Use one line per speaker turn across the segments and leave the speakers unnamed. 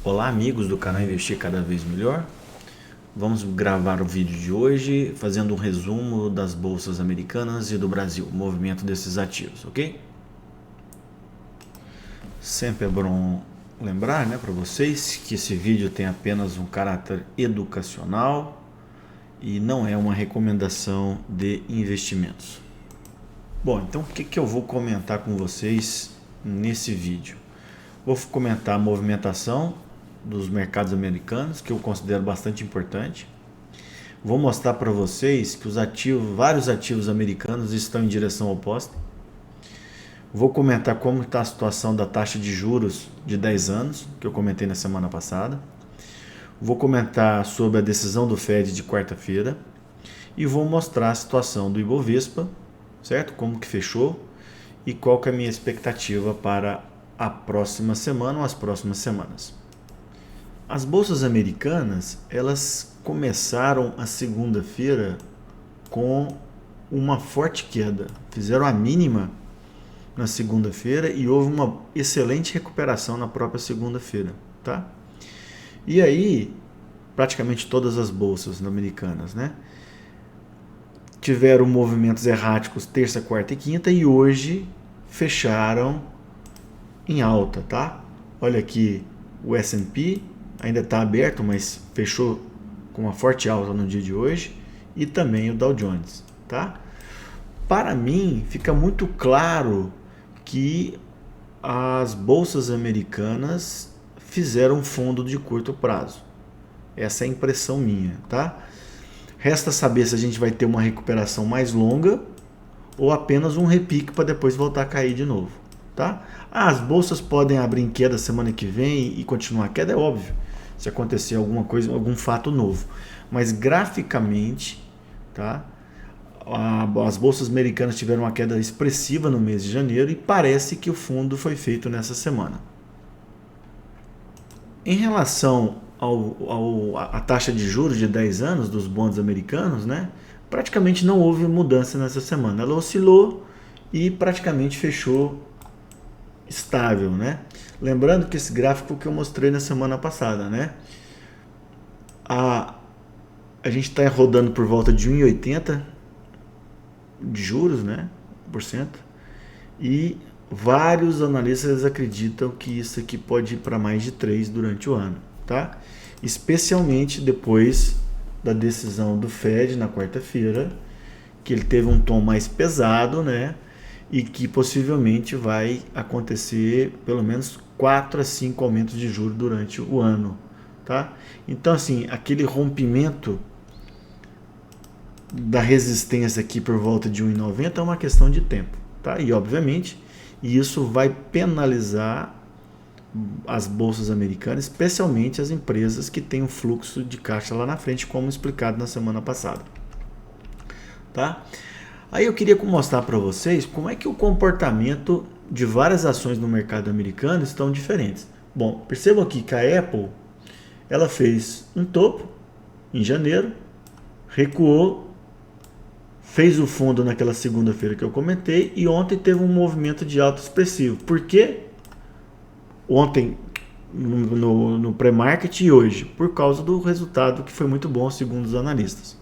Olá amigos do canal Investir Cada Vez Melhor. Vamos gravar o vídeo de hoje fazendo um resumo das bolsas americanas e do Brasil, o movimento desses ativos, ok? Sempre é bom lembrar, para vocês que esse vídeo tem apenas um caráter educacional e não é uma recomendação de investimentos. Bom, então o que eu vou comentar com vocês nesse vídeo? Vou comentar a movimentação dos mercados americanos, que eu considero bastante importante. Vou mostrar para vocês que vários ativos americanos estão em direção oposta. Vou comentar como está a situação da taxa de juros de 10 anos, que eu comentei na semana passada. Vou comentar sobre a decisão do Fed de quarta-feira. E vou mostrar a situação do Ibovespa, certo? Como que fechou e qual que é a minha expectativa para a próxima semana ou as próximas semanas. As bolsas americanas, elas começaram a segunda-feira com uma forte queda. Fizeram a mínima na segunda-feira e houve uma excelente recuperação na própria segunda-feira, tá? E aí, praticamente todas as bolsas americanas, tiveram movimentos erráticos terça, quarta e quinta e hoje fecharam em alta, tá? Olha aqui, o S&P ainda está aberto, mas fechou com uma forte alta no dia de hoje, e também o Dow Jones, tá? Para mim, fica muito claro que as bolsas americanas fizeram fundo de curto prazo. Essa é a impressão minha, tá? Resta saber se a gente vai ter uma recuperação mais longa ou apenas um repique para depois voltar a cair de novo, tá? As bolsas podem abrir em queda semana que vem e continuar a queda, é óbvio, se acontecer alguma coisa, algum fato novo. Mas graficamente, tá? As bolsas americanas tiveram uma queda expressiva no mês de janeiro e parece que o fundo foi feito nessa semana. Em relação à taxa de juros de 10 anos dos bonds americanos, praticamente não houve mudança nessa semana. Ela oscilou e praticamente fechou estável, Lembrando que esse gráfico que eu mostrei na semana passada, A gente está rodando por volta de 1,80 de juros, por cento, e vários analistas acreditam que isso aqui pode ir para mais de 3 durante o ano, tá? Especialmente depois da decisão do Fed na quarta-feira, que ele teve um tom mais pesado, e que possivelmente vai acontecer pelo menos 4 a 5 aumentos de juros durante o ano, tá? Então, assim, aquele rompimento da resistência aqui por volta de 1,90 é uma questão de tempo, tá? E, obviamente, isso vai penalizar as bolsas americanas, especialmente as empresas que têm um fluxo de caixa lá na frente, como explicado na semana passada, tá? Aí eu queria mostrar para vocês como é que o comportamento de várias ações no mercado americano estão diferentes. Bom, percebam aqui que a Apple, ela fez um topo em janeiro, recuou, fez o fundo naquela segunda-feira que eu comentei e ontem teve um movimento de alta expressivo. Por quê? Ontem no pré-market e hoje, por causa do resultado que foi muito bom segundo os analistas.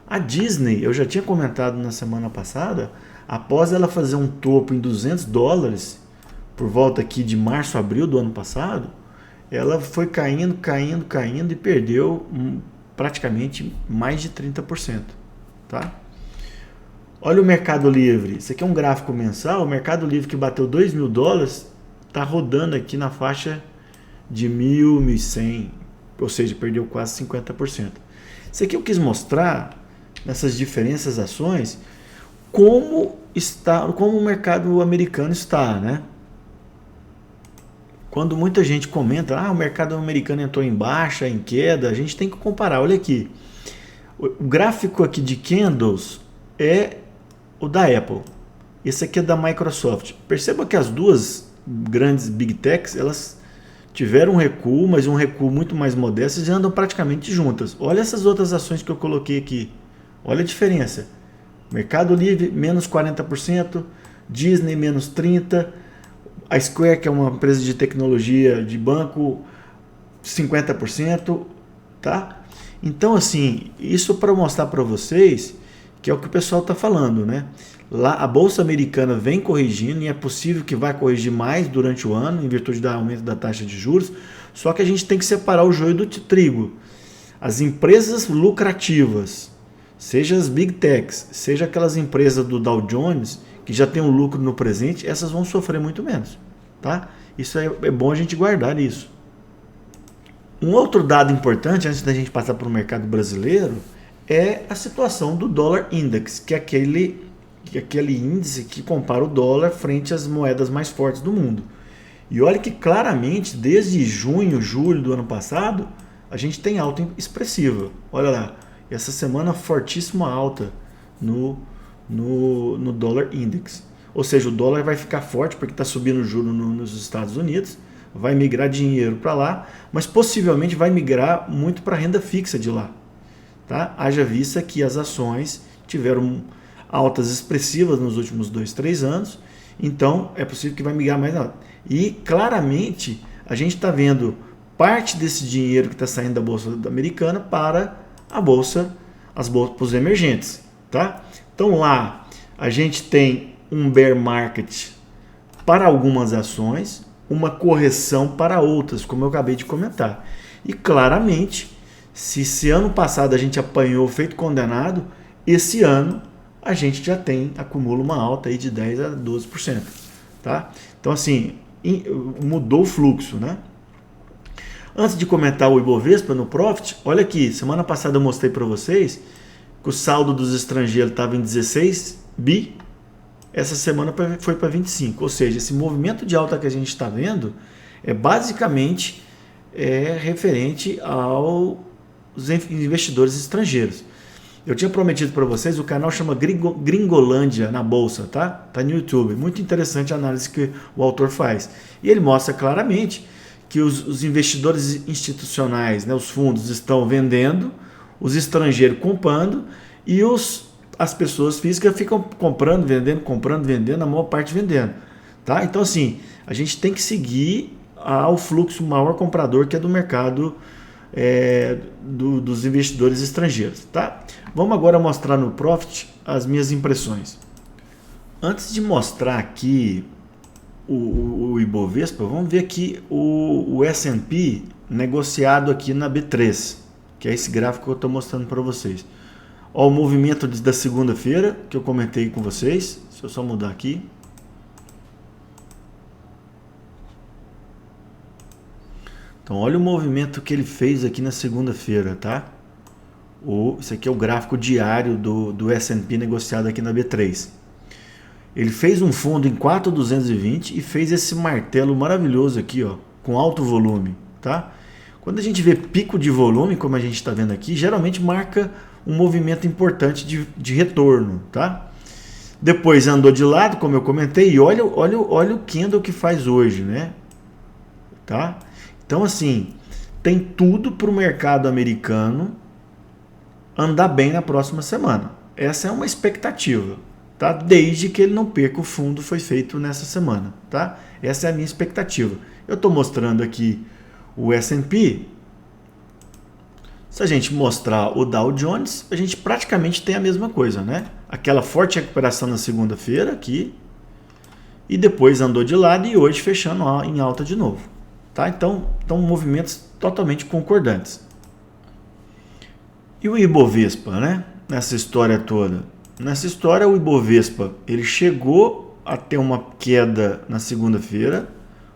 A Disney, eu já tinha comentado na semana passada, após ela fazer um topo em $200 por volta aqui de março, abril do ano passado, ela foi caindo e perdeu praticamente mais de 30%, tá? Olha o Mercado Livre, isso aqui é um gráfico mensal, o Mercado Livre que bateu $2.000 está rodando aqui na faixa de 1.000, 1.100, ou seja, perdeu quase 50%. Isso aqui eu quis mostrar nessas diferentes ações como o mercado americano está, Quando muita gente comenta, o mercado americano entrou em baixa, em queda, a gente tem que comparar. Olha aqui, o gráfico aqui de candles é o da Apple, esse aqui é da Microsoft. Perceba que as duas grandes Big Techs, elas tiveram um recuo, mas um recuo muito mais modesto e andam praticamente juntas. Olha essas outras ações que eu coloquei aqui. Olha a diferença. Mercado Livre, menos 40%, Disney, menos 30%, A Square, que é uma empresa de tecnologia de banco, 50%, tá? Então, assim, isso para mostrar para vocês que é o que o pessoal está falando, né? Lá a Bolsa Americana vem corrigindo e é possível que vai corrigir mais durante o ano, em virtude do aumento da taxa de juros, só que a gente tem que separar o joio do trigo. As empresas lucrativas, seja as Big Techs, seja aquelas empresas do Dow Jones, que já tem um lucro no presente, essas vão sofrer muito menos, tá? Isso é bom a gente guardar isso. Um outro dado importante, antes da gente passar para o mercado brasileiro, é a situação do dólar index, que é aquele índice que compara o dólar frente às moedas mais fortes do mundo. E olha que claramente, desde junho, julho do ano passado, a gente tem alta expressiva. Olha lá, essa semana fortíssima alta no dólar index. Ou seja, o dólar vai ficar forte porque está subindo o juro nos Estados Unidos, vai migrar dinheiro para lá, mas possivelmente vai migrar muito para a renda fixa de lá. Tá? Haja vista que as ações tiveram altas expressivas nos últimos 2, 3 anos, então é possível que vai migrar mais alto. E claramente a gente está vendo parte desse dinheiro que está saindo da Bolsa Americana para as bolsas emergentes. Tá? Então lá a gente tem um bear market para algumas ações, uma correção para outras, como eu acabei de comentar. E claramente, se ano passado a gente apanhou feito condenado, esse ano a gente já acumula uma alta aí de 10 a 12%. Tá? Então assim, mudou o fluxo, né? Antes de comentar o Ibovespa no Profit, olha aqui, semana passada eu mostrei para vocês que o saldo dos estrangeiros estava em 16 bi, essa semana foi para 25, ou seja, esse movimento de alta que a gente está vendo é basicamente referente aos investidores estrangeiros. Eu tinha prometido para vocês, o canal chama Gringolândia na Bolsa, tá? Tá no YouTube, muito interessante a análise que o autor faz. E ele mostra claramente que os investidores institucionais, né, os fundos estão vendendo, os estrangeiros comprando e as pessoas físicas ficam comprando, vendendo, a maior parte vendendo. Tá? Então, assim, a gente tem que seguir ao fluxo maior comprador que é do mercado dos investidores estrangeiros. Tá? Vamos agora mostrar no Profit as minhas impressões. Antes de mostrar aqui o Ibovespa, vamos ver aqui o S&P negociado aqui na B3, que é esse gráfico que eu estou mostrando para vocês. Ó, o movimento da segunda-feira, que eu comentei com vocês. Deixa eu só mudar aqui. Então, olha o movimento que ele fez aqui na segunda-feira, tá? Esse aqui é o gráfico diário do S&P negociado aqui na B3. Ele fez um fundo em 4,220 e fez esse martelo maravilhoso aqui, ó, com alto volume, tá? Quando a gente vê pico de volume, como a gente está vendo aqui, geralmente marca um movimento importante de retorno, tá? Depois andou de lado, como eu comentei, e olha o candle que faz hoje, né? Tá? Então, assim, tem tudo para o mercado americano andar bem na próxima semana. Essa é uma expectativa, tá? Desde que ele não perca o fundo foi feito nessa semana, tá? Essa é a minha expectativa. Eu estou mostrando aqui o S&P. Se a gente mostrar o Dow Jones, a gente praticamente tem a mesma coisa, né? Aquela forte recuperação na segunda-feira aqui, e depois andou de lado e hoje fechando em alta de novo. Tá? Então, movimentos totalmente concordantes. E o Ibovespa, né? Nessa história toda? Nessa história, o Ibovespa ele chegou a ter uma queda na segunda-feira,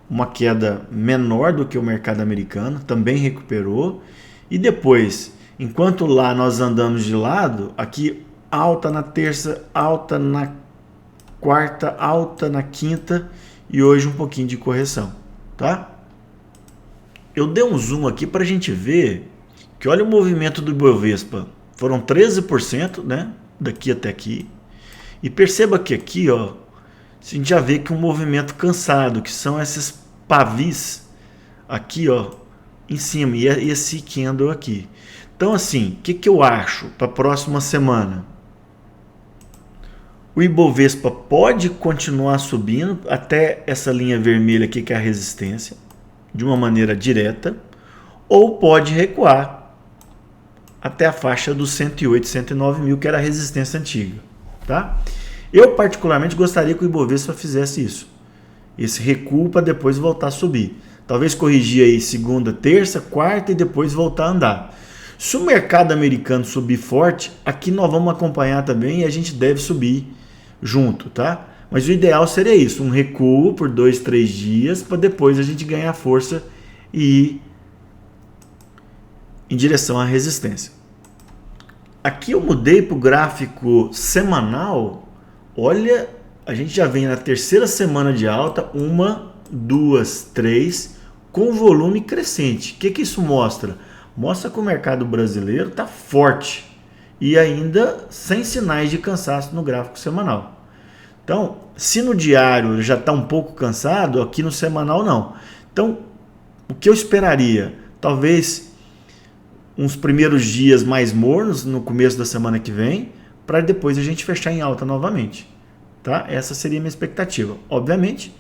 uma queda menor do que o mercado americano, também recuperou. E depois, enquanto lá nós andamos de lado, aqui alta na terça, alta na quarta, alta na quinta e hoje um pouquinho de correção, tá? Eu dei um zoom aqui para a gente ver que olha o movimento do Ibovespa, foram 13%, né? Daqui até aqui. E perceba que aqui, ó, a gente já vê que um movimento cansado, que são esses pavis aqui, ó, em cima, e esse candle aqui. Então, assim, o que eu acho para a próxima semana? O Ibovespa pode continuar subindo até essa linha vermelha aqui, que é a resistência, de uma maneira direta, ou pode recuar até a faixa dos 108, 109 mil, que era a resistência antiga. Tá? Eu particularmente gostaria que o Ibovespa fizesse isso. Esse recuo para depois voltar a subir. Talvez corrigir aí segunda, terça, quarta e depois voltar a andar. Se o mercado americano subir forte, aqui nós vamos acompanhar também e a gente deve subir junto, tá? Mas o ideal seria isso, um recuo por 2, 3 dias para depois a gente ganhar força e ir em direção à resistência. Aqui eu mudei para o gráfico semanal. Olha, a gente já vem na terceira semana de alta, 1, 2, 3, com volume crescente. O que isso mostra? Mostra que o mercado brasileiro está forte e ainda sem sinais de cansaço no gráfico semanal. Então, se no diário já está um pouco cansado, aqui no semanal não. Então, o que eu esperaria? Talvez uns primeiros dias mais mornos no começo da semana que vem, para depois a gente fechar em alta novamente. Tá? Essa seria a minha expectativa. Obviamente,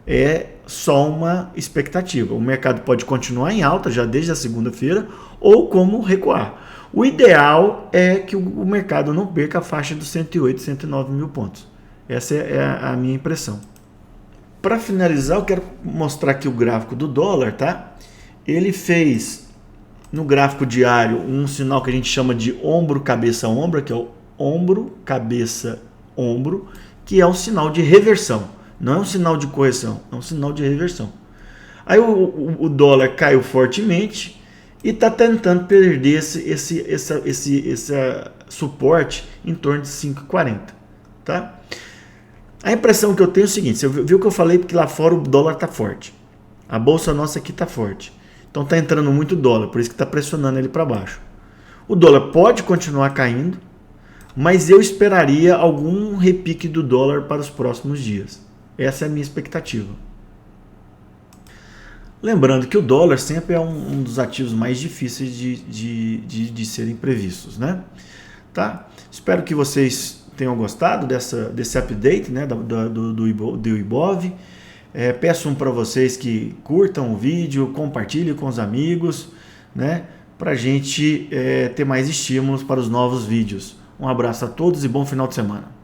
é só uma expectativa. O mercado pode continuar em alta já desde a segunda-feira ou como recuar. O ideal é que o mercado não perca a faixa dos 108, 109 mil pontos. Essa é a minha impressão. Para finalizar, eu quero mostrar aqui o gráfico do dólar, tá? Ele fez no gráfico diário um sinal que a gente chama de ombro, cabeça, ombro, que é o ombro, cabeça, ombro, que é um sinal de reversão. Não é um sinal de correção, é um sinal de reversão. Aí o dólar caiu fortemente e está tentando perder esse suporte em torno de 5,40. Tá? A impressão que eu tenho é o seguinte, você viu que eu falei que lá fora o dólar está forte. A bolsa nossa aqui está forte. Então está entrando muito dólar, por isso que está pressionando ele para baixo. O dólar pode continuar caindo, mas eu esperaria algum repique do dólar para os próximos dias. Essa é a minha expectativa. Lembrando que o dólar sempre é um dos ativos mais difíceis de serem previstos, né? Tá? Espero que vocês tenham gostado desse update, né, do Ibov. Peço para vocês que curtam o vídeo, compartilhem com os amigos, né, para a gente ter mais estímulos para os novos vídeos. Um abraço a todos e bom final de semana.